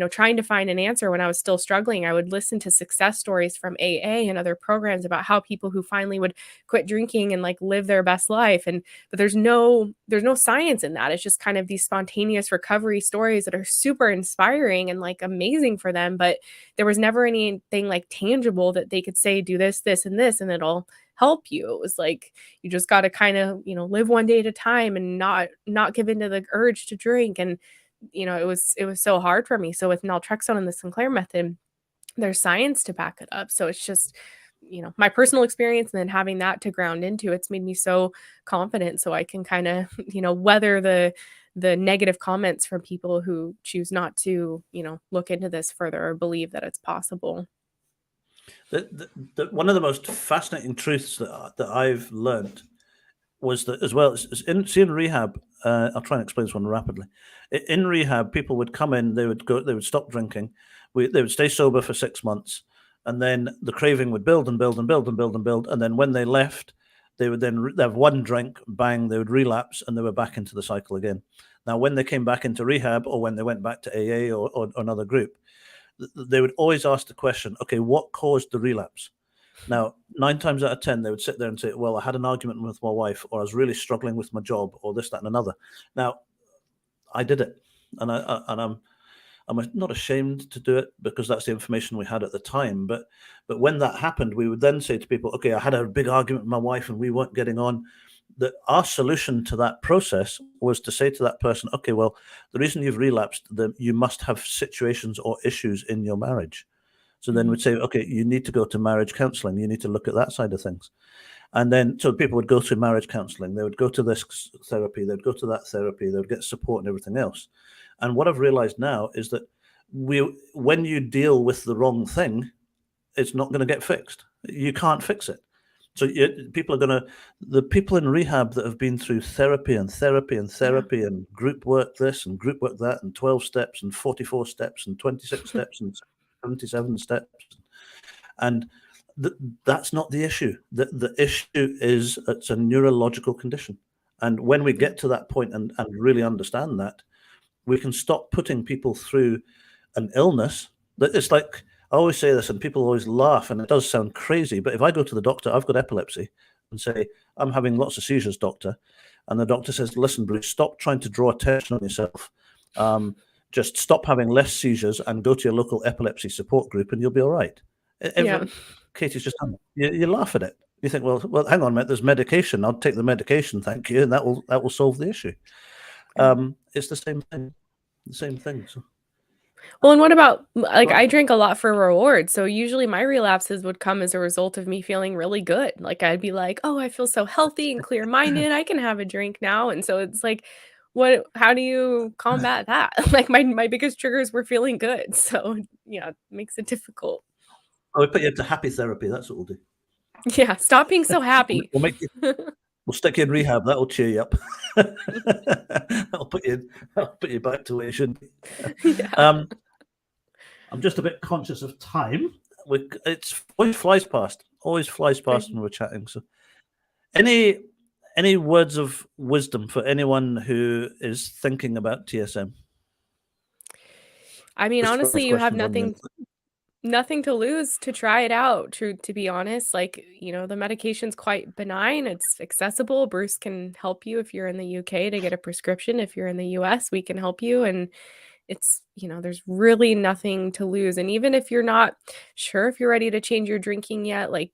trying to find an answer when I was still struggling. I would listen to success stories from AA and other programs about how people who finally would quit drinking and like live their best life. But there's no science in that. It's just kind of these spontaneous recovery stories that are super inspiring and like amazing for them. But there was never anything like tangible that they could say, do this, this, and this, and it'll help you. It was like you just got to kind of, live one day at a time and not give into the urge to drink. And it was so hard for me. So with naltrexone and the Sinclair method, there's science to back it up. So it's just, my personal experience, and then having that to ground into, it's made me so confident, so I can kind of, weather the negative comments from people who choose not to, look into this further or believe that it's possible. One of the most fascinating truths that I've learned was that, as well, in rehab. I'll try and explain this one rapidly. In rehab, people would come in, they would stop drinking, they would stay sober for 6 months, and then the craving would build and build and build and build and build, and then when they left, they would then have one drink, bang, they would relapse, and they were back into the cycle again. Now, when they came back into rehab, or when they went back to AA or another group, they would always ask the question, okay, what caused the relapse? Now, 9 times out of 10, they would sit there and say, well, I had an argument with my wife, or I was really struggling with my job, or this, that, and another. Now, I did it, and I'm not ashamed to do it, because that's the information we had at the time. But when that happened, we would then say to people, okay, I had a big argument with my wife and we weren't getting on. That our solution to that process was to say to that person, okay, well, the reason you've relapsed, you must have situations or issues in your marriage. So then Mhm. we'd say, okay, you need to go to marriage counseling. You need to look at that side of things. And then, so people would go to marriage counseling, they would go to this therapy, they'd go to that therapy, they would get support and everything else. And what I've realized now is that when you deal with the wrong thing, it's not going to get fixed. You can't fix it. So the people in rehab that have been through therapy and therapy and Yeah. therapy and group work this and group work that and 12 steps and 44 steps and 26 steps and 77 steps, and that's not the issue. The issue is it's a neurological condition. And when we Yeah. get to that point and really understand that, we can stop putting people through an illness. That it's like, I always say this, and people always laugh, and it does sound crazy. But if I go to the doctor, I've got epilepsy, and say, I'm having lots of seizures, doctor, and the doctor says, listen, Bruce, stop trying to draw attention on yourself. Just stop having less seizures and go to your local epilepsy support group, and you'll be all right. Yeah. Everyone, Katie's just done it. You laugh at it. You think, well, hang on a minute. There's medication. I'll take the medication, thank you, and that will solve the issue. Yeah. It's the same thing. The same thing. So, Well, and what about, like, well, I drink a lot for reward, so usually my relapses would come as a result of me feeling really good. Like, I'd be like, "Oh, I feel so healthy and clear-minded, I can have a drink now," and so it's like, how do you combat that? Like, my biggest triggers were feeling good, so, yeah, it makes it difficult. we put you into happy therapy. That's what we'll do. Yeah, stop being so We'll happy. we'll make you We'll stick you in rehab. That'll cheer you up. That'll put you back to where you should be. Yeah. I'm just a bit conscious of time. It's always flies past. Always flies past when we're chatting. So, any words of wisdom for anyone who is thinking about TSM? I mean, Just throw honestly, those you have questions on you. nothing to lose to try it out. To be honest, like, the medication's quite benign. It's accessible. Bruce can help you if you're in the UK to get a prescription. If you're in the US, we can help you. And it's, there's really nothing to lose. And even if you're not sure if you're ready to change your drinking yet, like,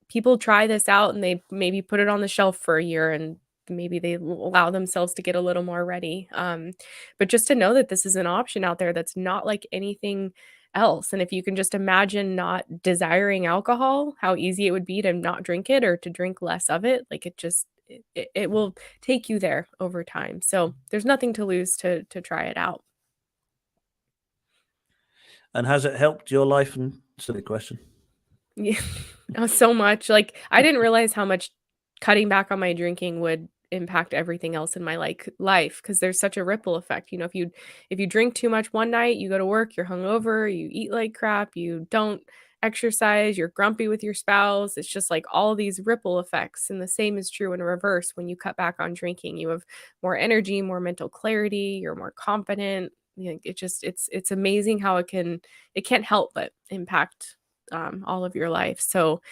people try this out and they maybe put it on the shelf for a year and maybe they allow themselves to get a little more ready. But just to know that this is an option out there that's not like anything else. And if you can just imagine not desiring alcohol, how easy it would be to not drink it or to drink less of it, like it will take you there over time. So there's nothing to lose to try it out. And has it helped your life? And silly question. Yeah. So much. Like, I didn't realize how much cutting back on my drinking would impact everything else in my life because there's such a ripple effect. If you drink too much one night, you go to work, you're hungover, you eat like crap, you don't exercise, you're grumpy with your spouse. It's just like all these ripple effects. And the same is true in reverse. When you cut back on drinking, you have more energy, more mental clarity, you're more confident. It's amazing how it can't help but impact all of your life. So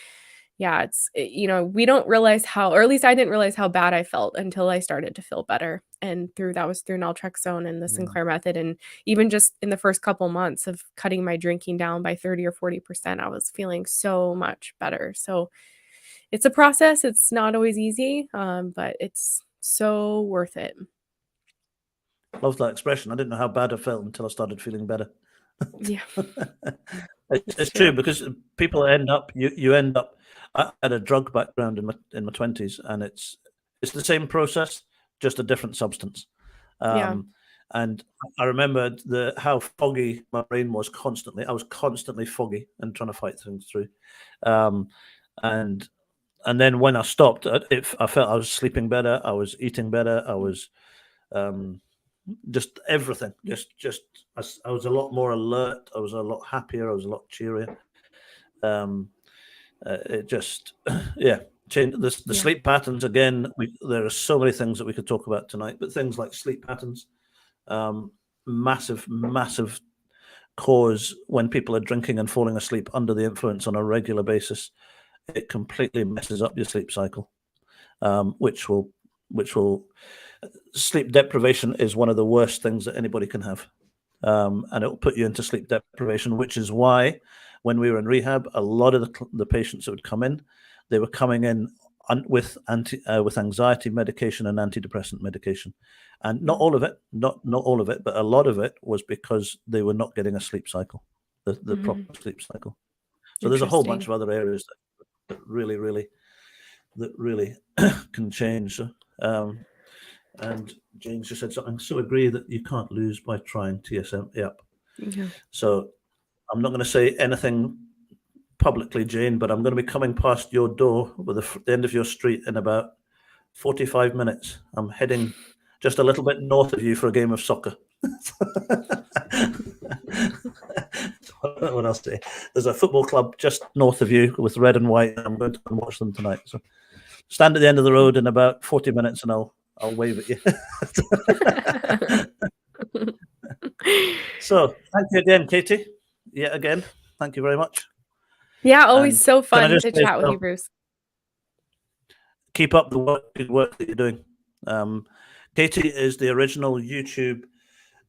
yeah, we don't realize how, or at least I didn't realize how bad I felt until I started to feel better. And that was through naltrexone and the Sinclair Method. And even just in the first couple months of cutting my drinking down by 30 or 40%, I was feeling so much better. So it's a process. It's not always easy, but it's so worth it. Love that expression. I didn't know how bad I felt until I started feeling better. Yeah. It's true because people end up, you end up. I had a drug background in my 20s, and it's the same process, just a different substance. Yeah. And I remember how foggy my brain was constantly. I was constantly foggy and trying to fight things through. And then when I stopped, I felt I was sleeping better. I was eating better. I was just everything. I was a lot more alert. I was a lot happier. I was a lot cheerier. It just, changed the sleep patterns again. There are so many things that we could talk about tonight, but things like sleep patterns, massive cause when people are drinking and falling asleep under the influence on a regular basis. It completely messes up your sleep cycle, which will sleep deprivation is one of the worst things that anybody can have. And it will put you into sleep deprivation, which is why when we were in rehab, a lot of the patients that would come in, they were coming in with anxiety medication and antidepressant medication. And not all of it, not all of it, but a lot of it was because they were not getting a sleep cycle, the proper sleep cycle. So there's a whole bunch of other areas that really can change. And James just said something. So agree that you can't lose by trying TSM. Yep. Yeah. So I'm not going to say anything publicly, Jane, but I'm going to be coming past your door with the end of your street in about 45 minutes. I'm heading just a little bit north of you for a game of soccer. What else say? There's a football club just north of you with red and white. I'm going to watch them tonight. So stand at the end of the road in about 40 minutes and I'll wave at you. So thank you again, Katie. Yet again, thank you very much. Yeah, always And so can I fun just to say, chat with you, Bruce. Keep up the good work that you're doing. Katie is the original YouTube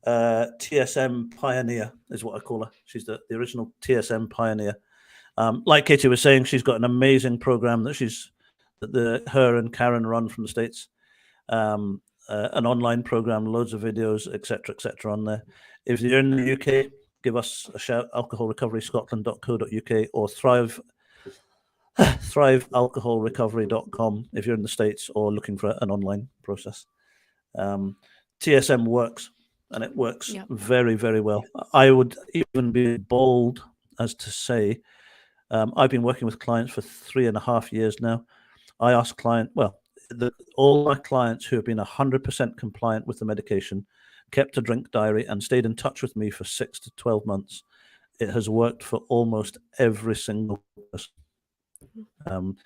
TSM pioneer, is what I call her. She's the original TSM pioneer. Like Katie was saying, she's got an amazing program that her and Karen run from the States. An online program, loads of videos, etc., on there. If you're in the UK, give us a shout, alcoholrecoveryscotland.co.uk or thrivealcoholrecovery.com if you're in the States or looking for an online process. TSM works, and it works very, very well. I would even be bold as to say, I've been working with clients for 3.5 years now. I ask clients, well, all my clients who have been 100% compliant with the medication, kept a drink diary, and stayed in touch with me for 6 to 12 months, it has worked for almost every single person.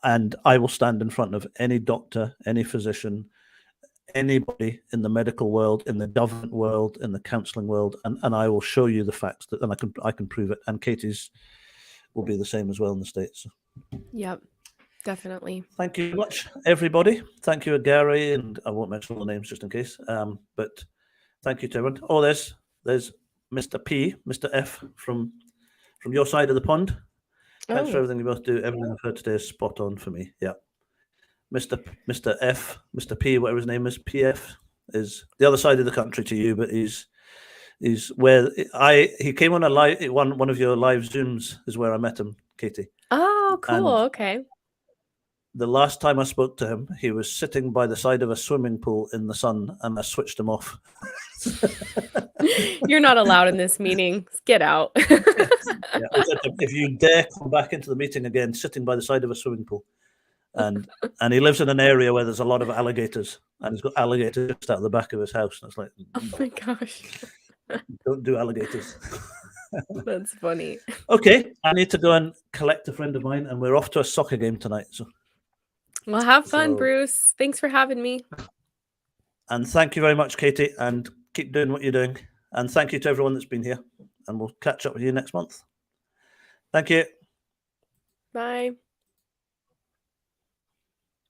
And I will stand in front of any doctor, any physician, anybody in the medical world, in the government world, in the counselling world, and I will show you the facts that, and I can prove it. And Katie's will be the same as well in the States. Yep, definitely. Thank you very much, everybody. Thank you, Gary, and I won't mention all the names just in case. But thank you to everyone. Oh, there's Mr. P, Mr. F from your side of the pond. Thanks for everything you both do. Everything I've heard today is spot on for me. Yeah. Mr. F, Mr. P, whatever his name is, PF, is the other side of the country to you, but he's where he came on a live one of your live Zooms is where I met him, Katie. Oh, cool. And okay. The last time I spoke to him, he was sitting by the side of a swimming pool in the sun, and I switched him off. You're not allowed in this meeting. Get out. Yeah, if you dare come back into the meeting again, sitting by the side of a swimming pool. And he lives in an area where there's a lot of alligators, and he's got alligators just out the back of his house. And it's like, Oh my gosh. Don't do alligators. That's funny. Okay, I need to go and collect a friend of mine, and we're off to a soccer game tonight. So, well, have fun, Bruce. Thanks for having me. And thank you very much, Katie, and keep doing what you're doing. And thank you to everyone that's been here, and we'll catch up with you next month. Thank you. Bye.